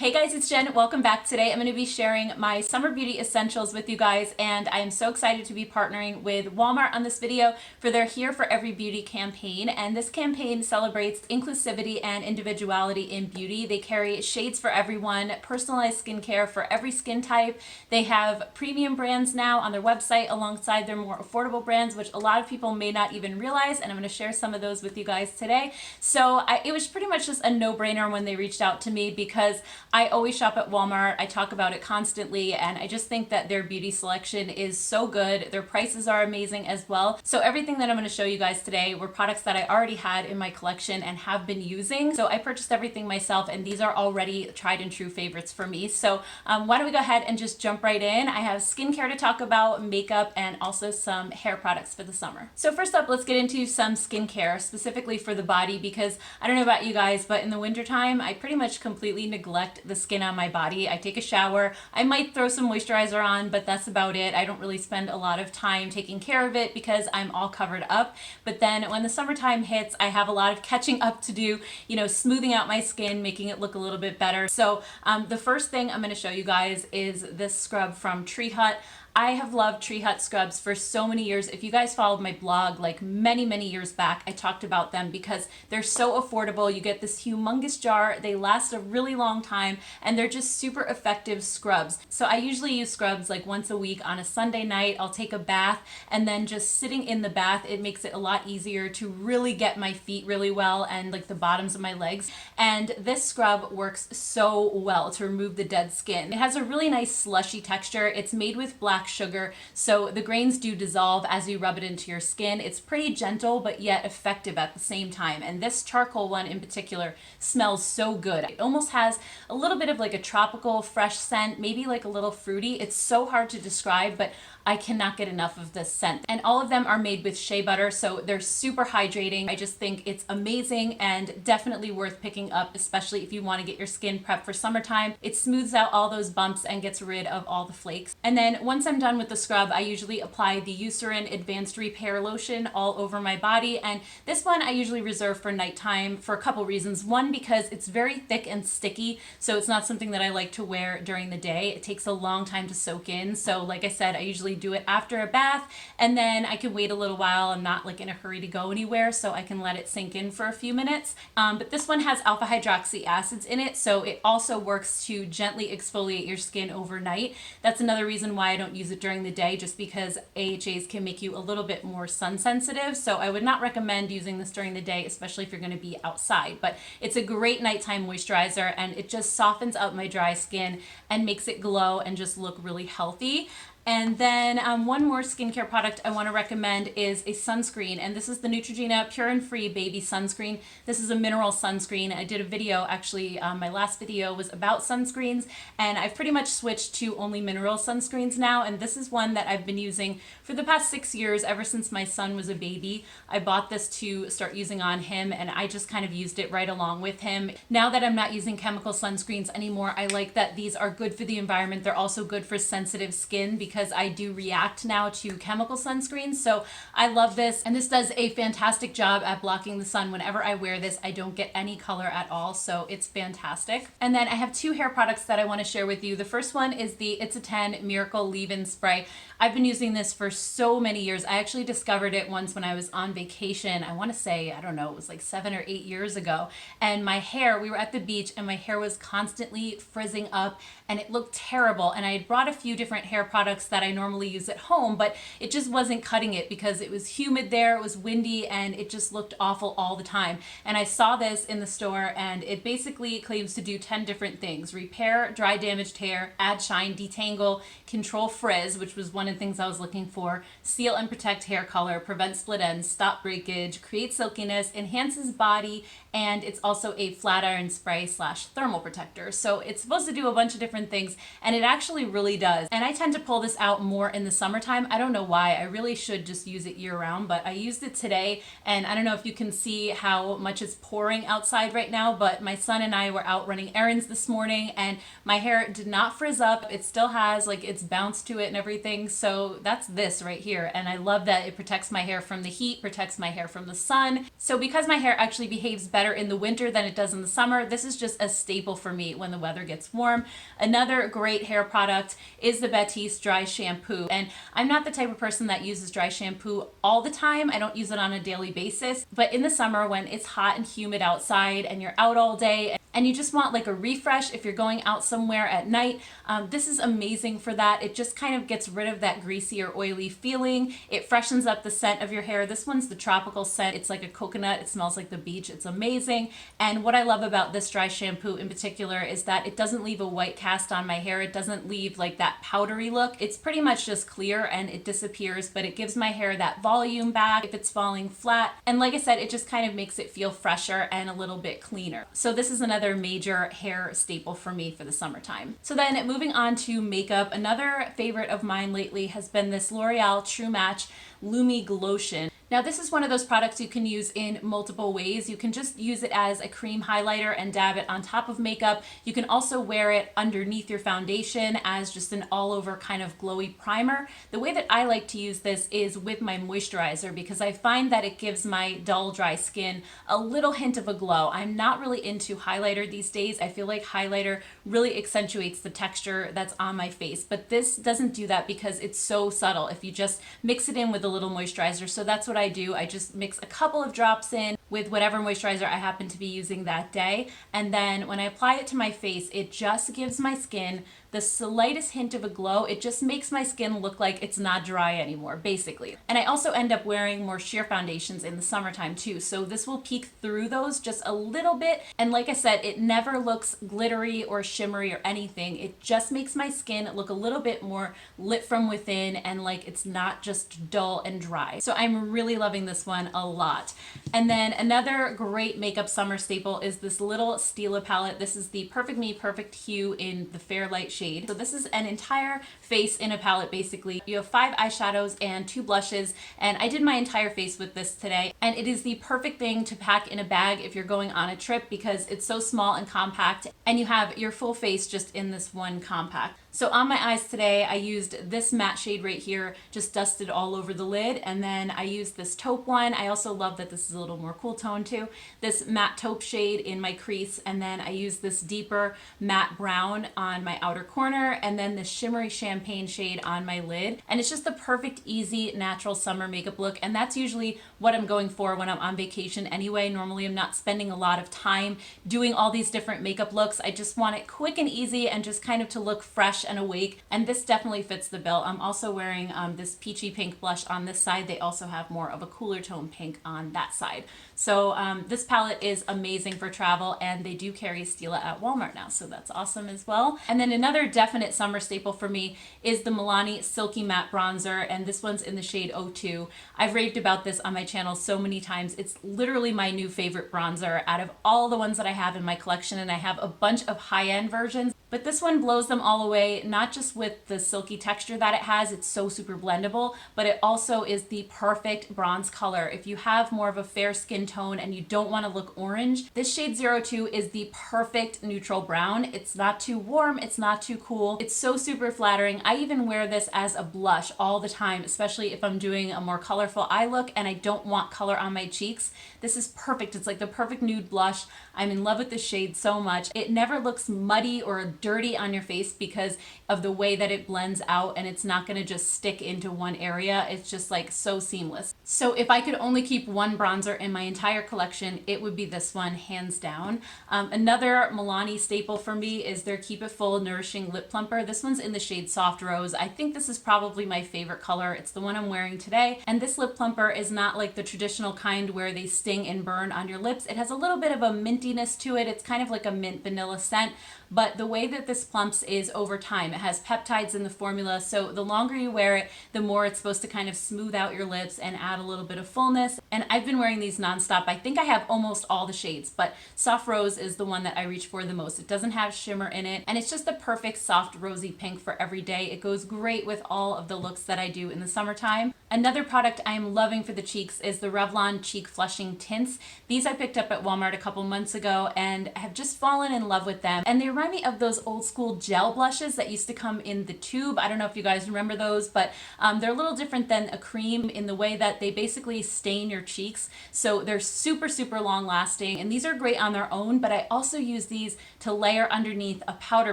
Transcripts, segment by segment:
Hey guys, it's Jen. Welcome back. Today I'm going to be sharing my summer beauty essentials with you guys, and I am so excited to be partnering with Walmart on this video for their Here for Every Beauty campaign. And this campaign celebrates inclusivity and individuality in beauty. They carry shades for everyone, personalized skincare for every skin type. They have premium brands now on their website alongside their more affordable brands, which a lot of people may not even realize, and I'm going to share some of those with you guys today. So it was pretty much just a no-brainer when they reached out to me, because I always shop at Walmart. I talk about it constantly, and I just think that their beauty selection is so good. Their prices are amazing as well. So everything that I'm going to show you guys today were products that I already had in my collection and have been using. So I purchased everything myself, and these are already tried and true favorites for me. So why don't we go ahead and just jump right in. I have skincare to talk about, makeup, and also some hair products for the summer. So first up, let's get into some skincare specifically for the body, because I don't know about you guys, but in the wintertime, I pretty much completely neglect the skin on my body. I take a shower. I might throw some moisturizer on, but that's about it. I don't really spend a lot of time taking care of it because I'm all covered up. But then when the summertime hits, I have a lot of catching up to do, smoothing out my skin, making it look a little bit better. So the first thing I'm going to show you guys is this scrub from Tree Hut. I have loved Tree Hut scrubs for so many years. If you guys followed my blog like many years back, I talked about them because they're so affordable. You get this humongous jar, they last a really long time, and they're just super effective scrubs. So I usually use scrubs like once a week on a Sunday night. I'll take a bath, and then just sitting in the bath, it makes it a lot easier to really get my feet really well and like the bottoms of my legs. And this scrub works so well to remove the dead skin. It has a really nice slushy texture. It's made with black sugar, so the grains do dissolve as you rub it into your skin. It's pretty gentle but yet effective at the same time, and this charcoal one in particular smells so good. It almost has a little bit of like a tropical fresh scent, maybe like a little fruity. It's so hard to describe, but I cannot get enough of this scent. And all of them are made with shea butter, so they're super hydrating. I just think it's amazing and definitely worth picking up, especially if you want to get your skin prepped for summertime. It smooths out all those bumps and gets rid of all the flakes. And then once I'm done with the scrub, I usually apply the Eucerin Advanced Repair Lotion all over my body. And this one I usually reserve for nighttime for a couple reasons. One, because it's very thick and sticky, so it's not something that I like to wear during the day. It takes a long time to soak in. So like I said, I usually do it after a bath, and then I can wait a little while. I'm not like in a hurry to go anywhere, so I can let it sink in for a few minutes. But this one has alpha hydroxy acids in it, so it also works to gently exfoliate your skin overnight. That's another reason why I don't use it during the day, just because AHAs can make you a little bit more sun sensitive. So I would not recommend using this during the day, especially if you're going to be outside. But it's a great nighttime moisturizer, and it just softens up my dry skin and makes it glow and just look really healthy. And then one more skincare product I want to recommend is a sunscreen, and this is the Neutrogena Pure and Free Baby Sunscreen. This is a mineral sunscreen. I did a video, actually, my last video was about sunscreens, and I've pretty much switched to only mineral sunscreens now, and this is one that I've been using for the past 6 years, ever since my son was a baby. I bought this to start using on him, and I just kind of used it right along with him. Now that I'm not using chemical sunscreens anymore, I like that these are good for the environment. They're also good for sensitive skin, because I do react now to chemical sunscreens. So I love this, and this does a fantastic job at blocking the sun. Whenever I wear this, I don't get any color at all, so it's fantastic. And then I have two hair products that I want to share with you. The first one is the It's a 10 Miracle Leave-In Spray. I've been using this for so many years. I actually discovered it once when I was on vacation. I want to say, I don't know, it was like 7 or 8 years ago. And my hair, we were at the beach, and my hair was constantly frizzing up, and it looked terrible. And I had brought a few different hair products that I normally use at home, but it just wasn't cutting it because it was humid there, it was windy, and it just looked awful all the time. And I saw this in the store, and it basically claims to do 10 different things: repair dry damaged hair, add shine, detangle, control frizz, which was one of the things I was looking for, seal and protect hair color, prevent split ends, stop breakage, create silkiness, enhances body, and it's also a flat iron spray slash thermal protector. So it's supposed to do a bunch of different things, and it actually really does. And I tend to pull this out more in the summertime. I don't know why. I really should just use it year round, but I used it today, and I don't know if you can see how much it's pouring outside right now, but my son and I were out running errands this morning, and my hair did not frizz up. It still has like its bounce to it and everything. So that's this right here, and I love that it protects my hair from the heat, protects my hair from the sun. So because my hair actually behaves better better in the winter than it does in the summer. This is just a staple for me when the weather gets warm. Another great hair product is the Batiste dry shampoo. And I'm not the type of person that uses dry shampoo all the time. I don't use it on a daily basis. But in the summer when it's hot and humid outside and you're out all day and you just want like a refresh if you're going out somewhere at night, this is amazing for that. It just kind of gets rid of that greasy or oily feeling. It freshens up the scent of your hair. This one's the tropical scent. It's like a coconut. It smells like the beach. It's amazing. And what I love about this dry shampoo in particular is that it doesn't leave a white cast on my hair. It doesn't leave like that powdery look. It's pretty much just clear and it disappears, but it gives my hair that volume back if it's falling flat. And like I said, it just kind of makes it feel fresher and a little bit cleaner. So this is another major hair staple for me for the summertime. So then moving on to makeup, another favorite of mine lately has been this L'Oreal True Match Lumi Glotion. Now this is one of those products you can use in multiple ways. You can just use it as a cream highlighter and dab it on top of makeup. You can also wear it underneath your foundation as just an all over kind of glowy primer. The way that I like to use this is with my moisturizer because I find that it gives my dull dry skin a little hint of a glow. I'm not really into highlighter these days. I feel like highlighter really accentuates the texture that's on my face, but this doesn't do that because it's so subtle if you just mix it in with a little moisturizer. So that's what I do. I just mix a couple of drops in with whatever moisturizer I happen to be using that day. And then when I apply it to my face, it just gives my skin the slightest hint of a glow. It just makes my skin look like it's not dry anymore, basically. And I also end up wearing more sheer foundations in the summertime too. So this will peek through those just a little bit. And like I said, it never looks glittery or shimmery or anything. It just makes my skin look a little bit more lit from within and like it's not just dull and dry. So I'm really loving this one a lot. And then another great makeup summer staple is this little Stila palette. This is the Perfect Me Perfect Hue in the Fair Light shade. So this is an entire face in a palette basically. You have 5 eyeshadows and 2 blushes, and I did my entire face with this today. And it is the perfect thing to pack in a bag if you're going on a trip because it's so small and compact and you have your full face just in this one compact. So on my eyes today, I used this matte shade right here, just dusted all over the lid. And then I used this taupe one. I also love that this is a little more cool tone too. This matte taupe shade in my crease. And then I used this deeper matte brown on my outer corner. And then this shimmery champagne shade on my lid. And it's just the perfect, easy, natural summer makeup look. And that's usually what I'm going for when I'm on vacation anyway. Normally I'm not spending a lot of time doing all these different makeup looks. I just want it quick and easy and just kind of to look fresh and awake, and this definitely fits the bill. I'm also wearing this peachy pink blush on this side. They also have more of a cooler tone pink on that side. So this palette is amazing for travel, and they do carry Stila at Walmart now, so that's awesome as well. And then another definite summer staple for me is the Milani Silky Matte Bronzer, and this one's in the shade 02. I've raved about this on my channel so many times. It's literally my new favorite bronzer out of all the ones that I have in my collection, and I have a bunch of high-end versions. But this one blows them all away, not just with the silky texture that it has, it's so super blendable, but it also is the perfect bronze color. If you have more of a fair skin tone and you don't want to look orange, this shade 02 is the perfect neutral brown. It's not too warm, it's not too cool. It's so super flattering. I even wear this as a blush all the time, especially if I'm doing a more colorful eye look and I don't want color on my cheeks. This is perfect. It's like the perfect nude blush. I'm in love with this shade so much. It never looks muddy or dirty on your face because of the way that it blends out, and it's not going to just stick into one area. It's just like so seamless. So if I could only keep one bronzer in my entire collection, it would be this one, hands down. Another Milani staple for me is their Keep It Full Nourishing Lip Plumper. This one's in the shade Soft Rose. I think this is probably my favorite color. It's the one I'm wearing today. And this lip plumper is not like the traditional kind where they sting and burn on your lips. It has a little bit of a mintiness to it. It's kind of like a mint vanilla scent. But the way that this plumps is over time. It has peptides in the formula, so the longer you wear it, the more it's supposed to kind of smooth out your lips and add a little bit of fullness. And I've been wearing these nonstop. I think I have almost all the shades, but Soft Rose is the one that I reach for the most. It doesn't have shimmer in it, and it's just the perfect soft rosy pink for every day. It goes great with all of the looks that I do in the summertime. Another product I am loving for the cheeks is the Revlon Cheek Flushing Tints. These I picked up at Walmart a couple months ago and have just fallen in love with them. And they remind me of those old school gel blushes that used to come in the tube. I don't know if you guys remember those, but they're a little different than a cream in the way that they basically stain your cheeks. So they're super, super long lasting. And these are great on their own, but I also use these to layer underneath a powder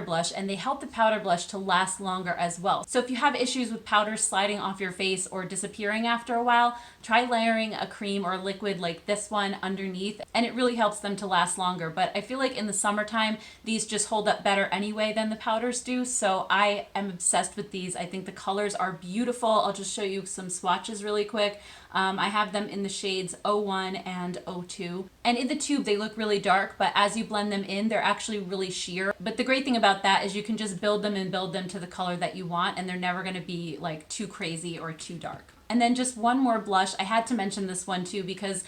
blush, and they help the powder blush to last longer as well. So if you have issues with powder sliding off your face or disappearing after a while, try layering a cream or a liquid like this one underneath, and it really helps them to last longer. But I feel like in the summertime, these just hold up better anyway than the powders do. So I am obsessed with these. I think the colors are beautiful. I'll just show you some swatches really quick. I have them in the shades 01 and 02. And in the tube, they look really dark, but as you blend them in, they're actually really sheer. But the great thing about that is you can just build them and build them to the color that you want, and they're never gonna be like too crazy or too dark. And then just one more blush. I had to mention this one too because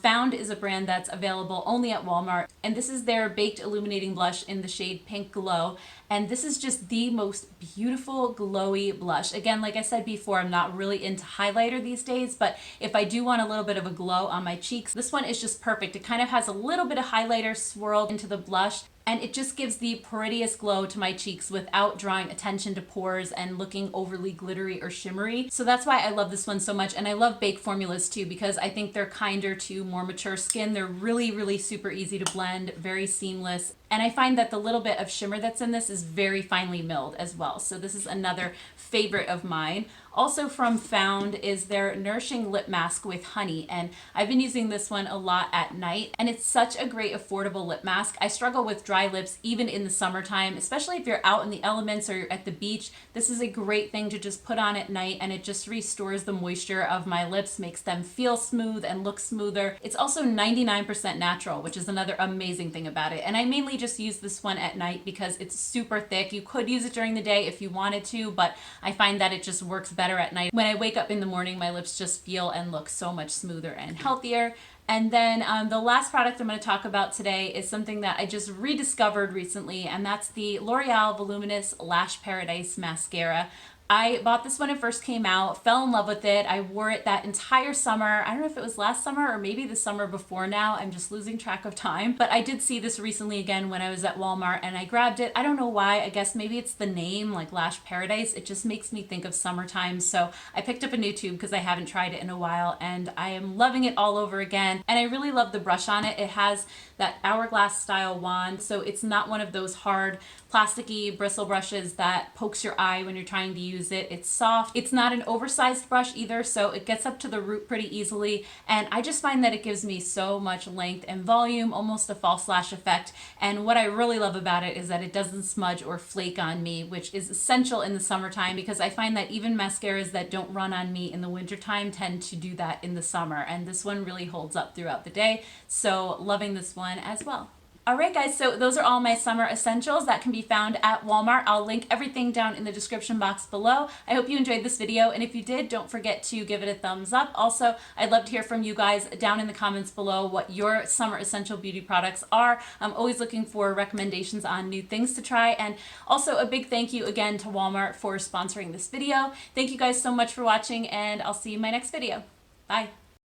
Found is a brand that's available only at Walmart. And this is their Baked Illuminating Blush in the shade Pink Glow. And this is just the most beautiful glowy blush. Again, like I said before, I'm not really into highlighter these days, but if I do want a little bit of a glow on my cheeks, this one is just perfect. It kind of has a little bit of highlighter swirled into the blush, and it just gives the prettiest glow to my cheeks without drawing attention to pores and looking overly glittery or shimmery. So that's why I love this one so much. And I love baked formulas too, because I think they're kinder to more mature skin. They're really, really super easy to blend, very seamless. And I find that the little bit of shimmer that's in this is very finely milled as well. So this is another favorite of mine. Also from Found is their Nourishing Lip Mask with Honey. And I've been using this one a lot at night. And it's such a great affordable lip mask. I struggle with dry lips even in the summertime, especially if you're out in the elements or you're at the beach. This is a great thing to just put on at night, and it just restores the moisture of my lips, makes them feel smooth and look smoother. It's also 99% natural, which is another amazing thing about it. And I mainly just use this one at night because it's super thick. You could use it during the day if you wanted to, but I find that it just works better at night. When I wake up in the morning, my lips just feel and look so much smoother and healthier. And then the last product I'm going to talk about today is something that I just rediscovered recently, and that's the L'Oreal Voluminous Lash Paradise Mascara. I bought this when it first came out, fell in love with it. I wore it that entire summer. I don't know if it was last summer or maybe the summer before now. I'm just losing track of time. But I did see this recently again when I was at Walmart and I grabbed it. I don't know why. I guess maybe it's the name, like Lash Paradise. It just makes me think of summertime. So I picked up a new tube because I haven't tried it in a while and I am loving it all over again. And I really love the brush on it. It has that hourglass style wand. So it's not one of those hard plasticky bristle brushes that pokes your eye when you're trying to use it. It's soft. It's not an oversized brush either, so it gets up to the root pretty easily. And I just find that it gives me so much length and volume, almost a false lash effect. And what I really love about it is that it doesn't smudge or flake on me, which is essential in the summertime because I find that even mascaras that don't run on me in the wintertime tend to do that in the summer. And this one really holds up throughout the day. So loving this one as well. Alright guys, so those are all my summer essentials that can be found at Walmart. I'll link everything down in the description box below. I hope you enjoyed this video, and if you did, don't forget to give it a thumbs up. Also, I'd love to hear from you guys down in the comments below what your summer essential beauty products are. I'm always looking for recommendations on new things to try, and also a big thank you again to Walmart for sponsoring this video. Thank you guys so much for watching, and I'll see you in my next video. Bye!